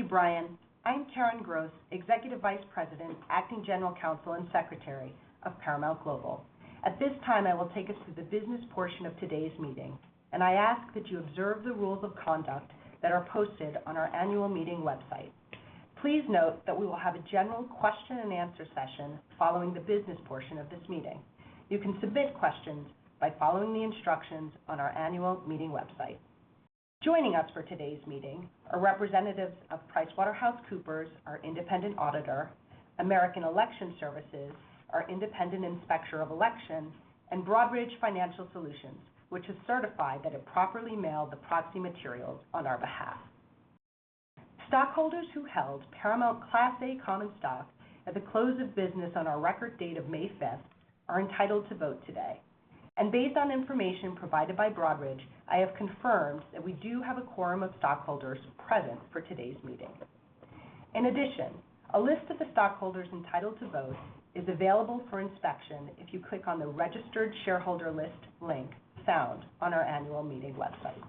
Brian. I'm Karen Gross, Executive Vice President, Acting General Counsel, and Secretary of Paramount Global. At this time, I will take us through the business portion of today's meeting, and I ask that you observe the rules of conduct that are posted on our annual meeting website. Please note that we will have a general question and answer session following the business portion of this meeting. You can submit questions by following the instructions on our annual meeting website. Joining us for today's meeting are representatives of PricewaterhouseCoopers, our independent auditor, American Election Services, our independent inspector of elections, and Broadridge Financial Solutions, which has certified that it properly mailed the proxy materials on our behalf. Stockholders who held Paramount Class A common stock at the close of business on our record date of May 5th are entitled to vote today. And based on information provided by Broadridge, I have confirmed that we do have a quorum of stockholders present for today's meeting. In addition, a list of the stockholders entitled to vote is available for inspection if you click on the Registered Shareholder List link found on our annual meeting website.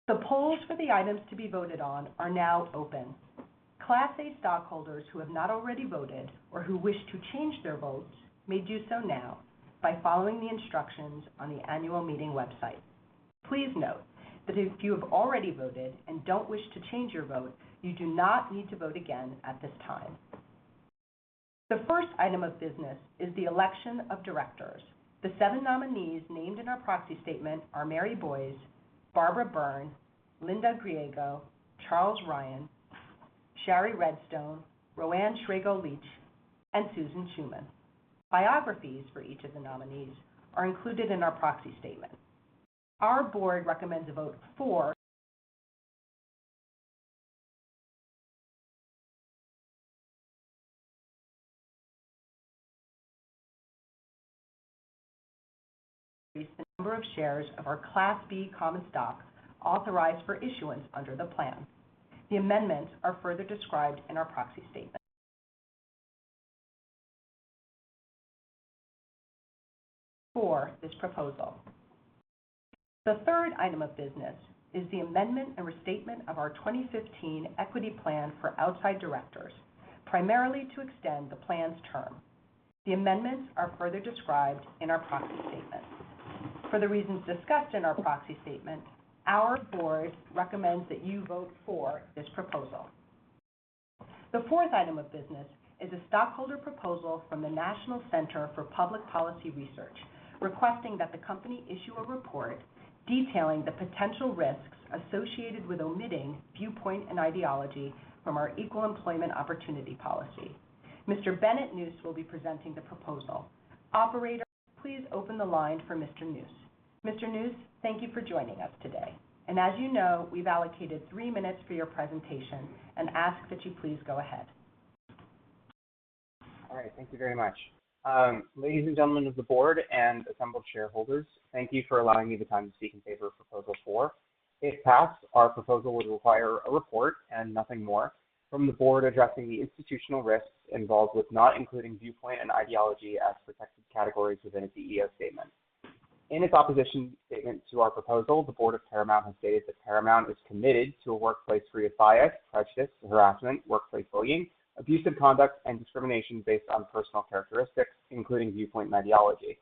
The polls for the items to be voted on are now open. Class A stockholders who have not already voted or who wish to change their votes may do so now by following the instructions on the annual meeting website. Please note that if you have already voted and don't wish to change your vote, you do not need to vote again at this time. The first item of business is the election of directors. The 7 nominees named in our proxy statement are Mary Boyce, Barbara Byrne, Linda Griego, Charles Ryan, Shari Redstone, Roanne Schrago-Leach, and Susan Schuman. Biographies for each of the nominees are included in our proxy statement. Our board recommends a vote for the number of shares of our Class B common stock authorized for issuance under the plan. The amendments are further described in our proxy statement. For this proposal. The third item of business is the amendment and restatement of our 2015 equity plan for outside directors, primarily to extend the plan's term. The amendments are further described in our proxy statement. For the reasons discussed in our proxy statement, our board recommends that you vote for this proposal. The fourth item of business is a stockholder proposal from the National Center for Public Policy Research, requesting that the company issue a report detailing the potential risks associated with omitting viewpoint and ideology from our Equal Employment Opportunity Policy. Mr. Bennett Nuss will be presenting the proposal. Operator, please open the line for Mr. Nuss. Mr. Nuss, thank you for joining us today. And as you know, we've allocated 3 minutes for your presentation and ask that you please go ahead. All right, thank you very much. Ladies and gentlemen of the board and assembled shareholders, thank you for allowing me the time to speak in favor of Proposal 4. If passed, our proposal would require a report and nothing more from the board addressing the institutional risks involved with not including viewpoint and ideology as protected categories within a CEO statement. In its opposition statement to our proposal, the board of Paramount has stated that Paramount is committed to a workplace free of bias, prejudice, harassment, workplace bullying, abusive conduct, and discrimination based on personal characteristics, including viewpoint and ideology.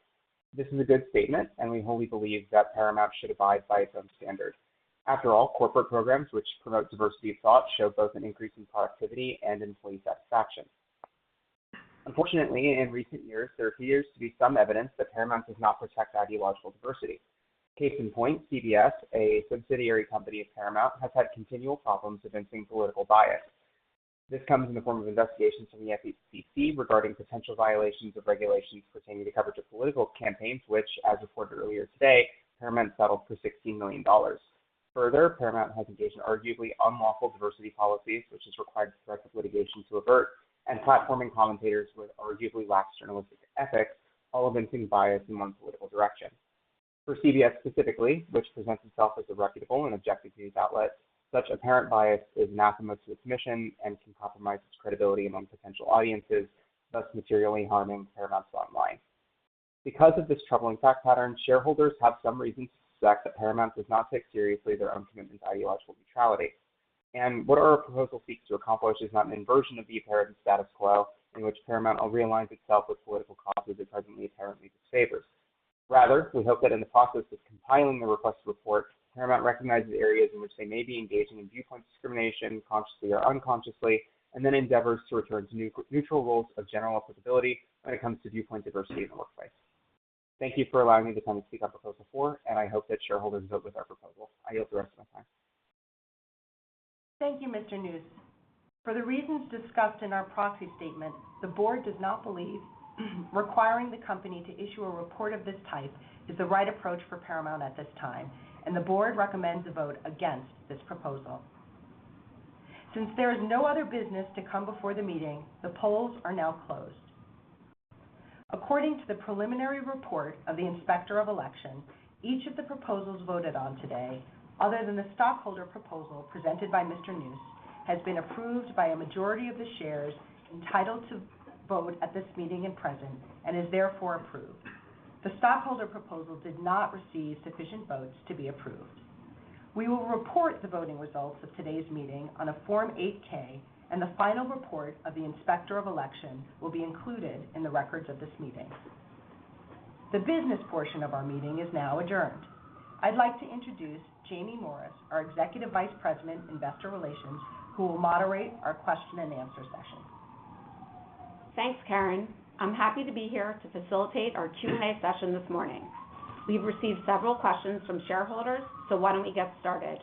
This is a good statement, and we wholly believe that Paramount should abide by its own standard. After all, corporate programs which promote diversity of thought show both an increase in productivity and employee satisfaction. Unfortunately, in recent years, there appears to be some evidence that Paramount does not protect ideological diversity. Case in point, CBS, a subsidiary company of Paramount, has had continual problems evincing political bias. This comes in the form of investigations from the FCC regarding potential violations of regulations pertaining to coverage of political campaigns, which, as reported earlier today, Paramount settled for $16 million. Further, Paramount has engaged in arguably unlawful diversity policies, which is required the threat of litigation to avert, and platforming commentators with arguably lax journalistic ethics, all evincing bias in one political direction. For CBS specifically, which presents itself as a reputable and objective news outlet, such apparent bias is anathema to its mission and can compromise its credibility among potential audiences, thus materially harming Paramount's bottom line. Because of this troubling fact pattern, shareholders have some reason to suspect that Paramount does not take seriously their own commitment to ideological neutrality. And what our proposal seeks to accomplish is not an inversion of the apparent status quo in which Paramount realigns itself with political causes it presently apparently disfavors. Rather, we hope that in the process of compiling the requested report, Paramount recognizes areas in which they may be engaging in viewpoint discrimination, consciously or unconsciously, and then endeavors to return to neutral rules of general applicability when it comes to viewpoint diversity in the workplace. Thank you for allowing me to come and speak on Proposal 4, and I hope that shareholders vote with our proposal. I yield the rest of my time. Thank you, Mr. Nuss. For the reasons discussed in our proxy statement, the board does not believe requiring the company to issue a report of this type is the right approach for Paramount at this time, and the board recommends a vote against this proposal. Since there is no other business to come before the meeting, the polls are now closed. According to the preliminary report of the Inspector of Election, each of the proposals voted on today, other than the stockholder proposal presented by Mr. Nuss, has been approved by a majority of the shares entitled to vote at this meeting and present, and is therefore approved. The stockholder proposal did not receive sufficient votes to be approved. We will report the voting results of today's meeting on a Form 8-K, and the final report of the Inspector of Election will be included in the records of this meeting. The business portion of our meeting is now adjourned. I'd like to introduce Jamie Morris, our Executive Vice President, Investor Relations, who will moderate our question and answer session. Thanks, Karen. I'm happy to be here to facilitate our Q&A session this morning. We've received several questions from shareholders, so why don't we get started?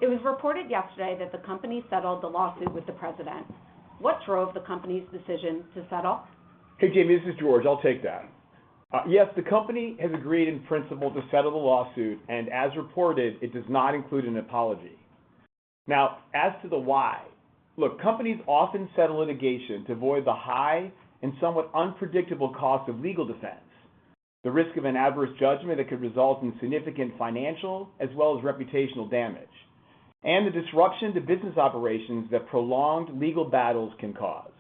It was reported yesterday that the company settled the lawsuit with the president. What drove the company's decision to settle? Hey, Jamie, this is George. I'll take that. Yes, the company has agreed in principle to settle the lawsuit, and as reported, it does not include an apology. Now, as to the why, look, companies often settle litigation to avoid the high and somewhat unpredictable cost of legal defense, the risk of an adverse judgment that could result in significant financial as well as reputational damage, and the disruption to business operations that prolonged legal battles can cause.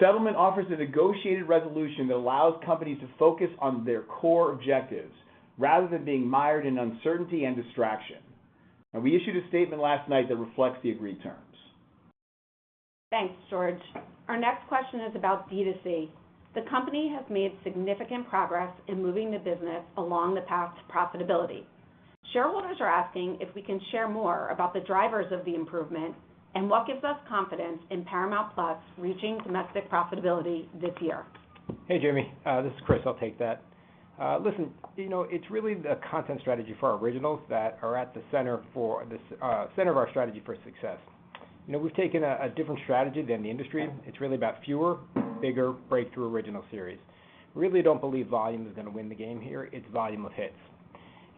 Settlement offers a negotiated resolution that allows companies to focus on their core objectives rather than being mired in uncertainty and distraction. And we issued a statement last night that reflects the agreed terms. Thanks, George. Our next question is about D2C. The company has made significant progress in moving the business along the path to profitability. Shareholders are asking if we can share more about the drivers of the improvement and what gives us confidence in Paramount Plus reaching domestic profitability this year. Hey, Jamie. This is Chris. I'll take that. Listen, it's really the content strategy for our originals that are at the center of our strategy for success. We've taken a different strategy than the industry. It's really about fewer, bigger, breakthrough original series. We really don't believe volume is going to win the game here. It's volume of hits.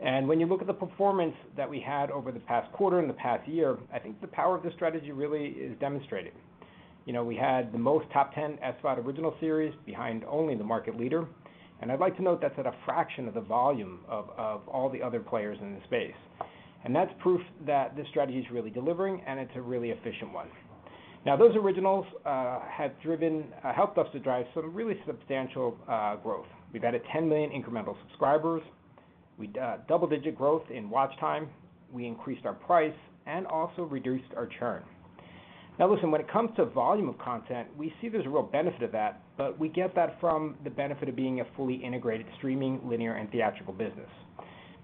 And when you look at the performance that we had over the past quarter and the past year, I think the power of this strategy really is demonstrated. We had the most top 10 SVOD original series behind only the market leader. And I'd like to note that's at a fraction of the volume of all the other players in the space. And that's proof that this strategy is really delivering, and it's a really efficient one. Now, those originals have helped us to drive some really substantial growth. We've added 10 million incremental subscribers. We double-digit growth in watch time. We increased our price and also reduced our churn. Now, listen, when it comes to volume of content, we see there's a real benefit of that, but we get that from the benefit of being a fully integrated streaming, linear, and theatrical business.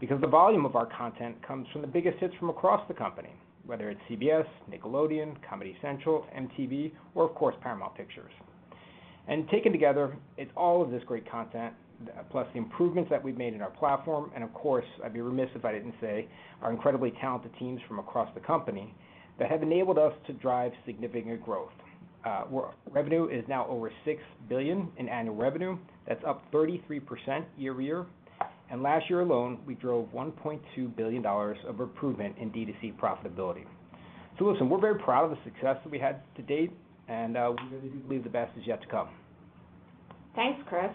Because the volume of our content comes from the biggest hits from across the company, whether it's CBS, Nickelodeon, Comedy Central, MTV, or of course Paramount Pictures. And taken together, it's all of this great content, plus the improvements that we've made in our platform, and of course, I'd be remiss if I didn't say our incredibly talented teams from across the company that have enabled us to drive significant growth. Revenue is now over $6 billion in annual revenue. That's up 33% year over year. And last year alone, we drove $1.2 billion of improvement in D2C profitability. So listen, we're very proud of the success that we had to date, and we really do believe the best is yet to come. Thanks, Chris.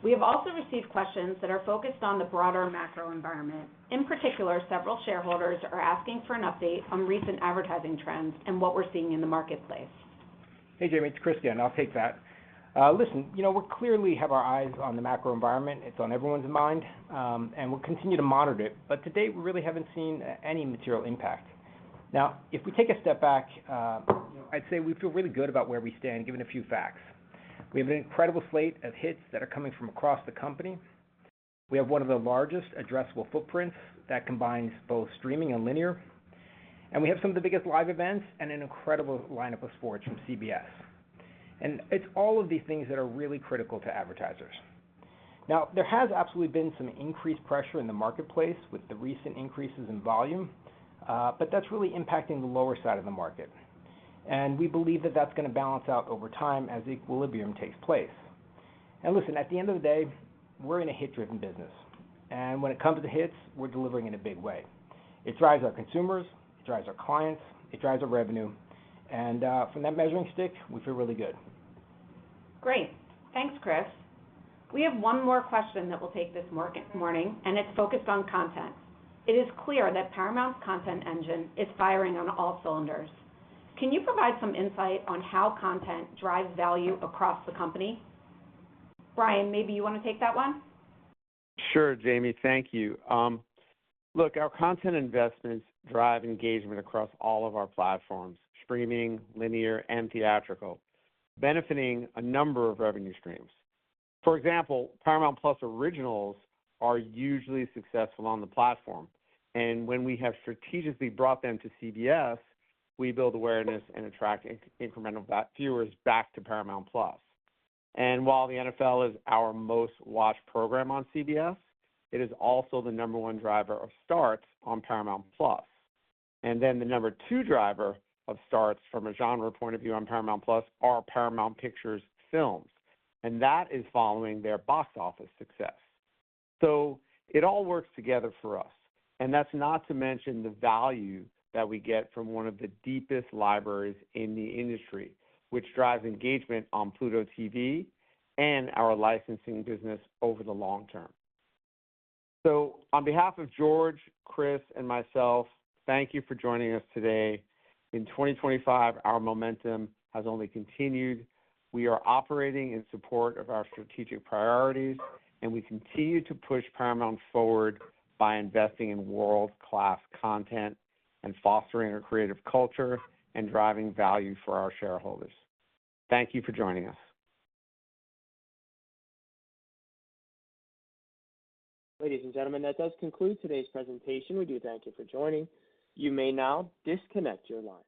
We have also received questions that are focused on the broader macro environment. In particular, several shareholders are asking for an update on recent advertising trends and what we're seeing in the marketplace. Hey, Jamie, it's Chris again. I'll take that. Listen, we clearly have our eyes on the macro environment. It's on everyone's mind, and we'll continue to monitor it. But to date, we really haven't seen any material impact. Now, if we take a step back, I'd say we feel really good about where we stand, given a few facts. We have an incredible slate of hits that are coming from across the company. We have one of the largest addressable footprints that combines both streaming and linear. And we have some of the biggest live events and an incredible lineup of sports from CBS. And it's all of these things that are really critical to advertisers. Now, there has absolutely been some increased pressure in the marketplace with the recent increases in volume, but that's really impacting the lower side of the market. And we believe that that's going to balance out over time as equilibrium takes place. And listen, at the end of the day, we're in a hit-driven business. And when it comes to hits, we're delivering in a big way. It drives our consumers, it drives our clients, it drives our revenue. And from that measuring stick, we feel really good. Great. Thanks, Chris. We have one more question that we'll take this morning, and it's focused on content. It is clear that Paramount's content engine is firing on all cylinders. Can you provide some insight on how content drives value across the company? Brian, maybe you want to take that one? Sure, Jamie, thank you. Look, our content investments drive engagement across all of our platforms, streaming, linear, and theatrical, benefiting a number of revenue streams. For example, Paramount Plus originals are usually successful on the platform, and when we have strategically brought them to CBS, we build awareness and attract incremental viewers back to Paramount Plus. And while the NFL is our most watched program on CBS, it is also the number one driver of starts on Paramount Plus. And then the number two driver of starts from a genre point of view on Paramount Plus are Paramount Pictures films, and that is following their box office success. So it all works together for us, and that's not to mention the value that we get from one of the deepest libraries in the industry, which drives engagement on Pluto TV and our licensing business over the long term. So on behalf of George, Chris, and myself, thank you for joining us today. In 2025, our momentum has only continued. We are operating in support of our strategic priorities, and we continue to push Paramount forward by investing in world-class content and fostering a creative culture and driving value for our shareholders. Thank you for joining us. Ladies and gentlemen, that does conclude today's presentation. We do thank you for joining. You may now disconnect your line.